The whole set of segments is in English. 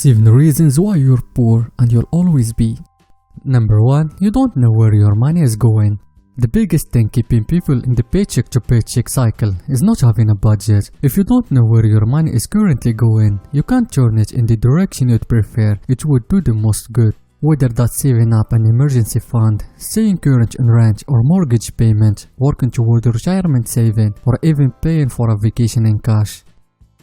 7 reasons why you're poor and you'll always be. Number 1. You don't know where your money is going. The biggest thing keeping people in the paycheck to paycheck cycle is not having a budget. If you don't know where your money is currently going, you can't turn it in the direction you'd prefer it would do the most good. Whether that's saving up an emergency fund, staying current on rent or mortgage payment, working toward a retirement saving, or even paying for a vacation in cash.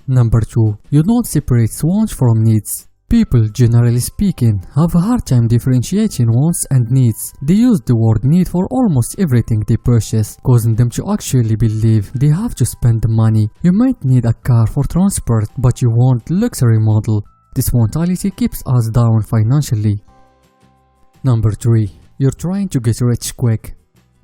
Number 2. You don't separate wants from needs. People, generally speaking, have a hard time differentiating wants and needs. They use the word need for almost everything they purchase, causing them to actually believe they have to spend the money. You might need a car for transport, but you want luxury model. This mentality keeps us down financially. Number 3. You're trying to get rich quick.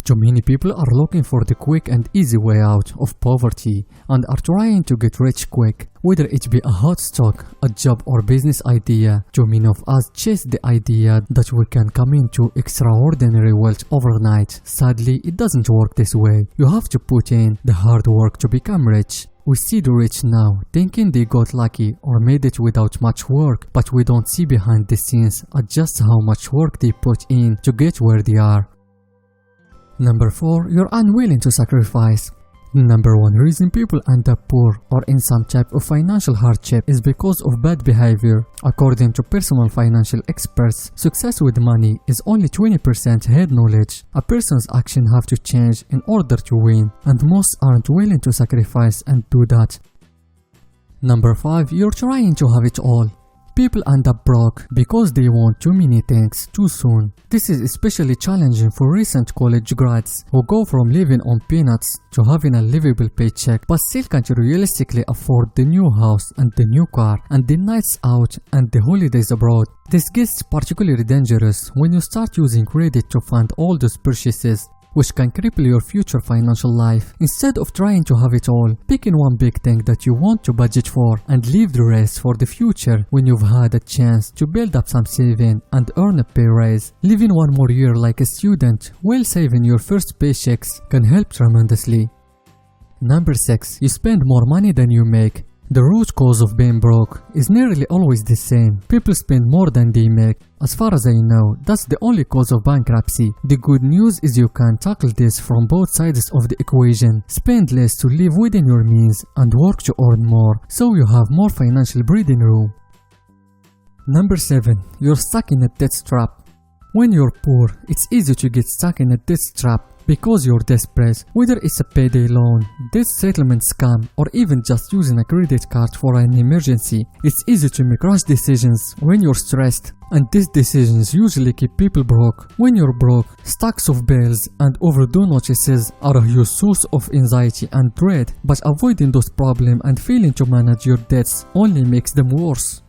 Too many people are looking for the quick and easy way out of poverty and are trying to get rich quick. Whether it be a hot stock, a job or business idea, too many of us chase the idea that we can come into extraordinary wealth overnight. Sadly, it doesn't work this way. You have to put in the hard work to become rich. We see the rich now, thinking they got lucky or made it without much work, but we don't see behind the scenes at just how much work they put in to get where they are. Number 4. You're unwilling to sacrifice. Number 1 reason people end up poor or in some type of financial hardship is because of bad behavior. According to personal financial experts, success with money is only 20% head knowledge. A person's actions have to change in order to win, and most aren't willing to sacrifice and do that. Number 5. You're trying to have it all. People end up broke because they want too many things too soon. This is especially challenging for recent college grads who go from living on peanuts to having a livable paycheck but still can't realistically afford the new house and the new car and the nights out and the holidays abroad. This gets particularly dangerous when you start using credit to fund all those purchases, which can cripple your future financial life. Instead of trying to have it all, pick in one big thing that you want to budget for and leave the rest for the future when you've had a chance to build up some saving and earn a pay raise. Living one more year like a student while saving your first paychecks can help tremendously. Number 6. You spend more money than you make. The root cause of being broke is nearly always the same. People spend more than they make. As far as I know, that's the only cause of bankruptcy. The good news is you can tackle this from both sides of the equation. Spend less to live within your means and work to earn more, so you have more financial breathing room. Number 7. You're stuck in a debt trap. When you're poor, it's easy to get stuck in a debt trap because you're desperate, whether it's a payday loan, debt settlement scam, or even just using a credit card for an emergency. It's easy to make rash decisions when you're stressed, and these decisions usually keep people broke. When you're broke, stacks of bills and overdue notices are a huge source of anxiety and dread, but avoiding those problems and failing to manage your debts only makes them worse.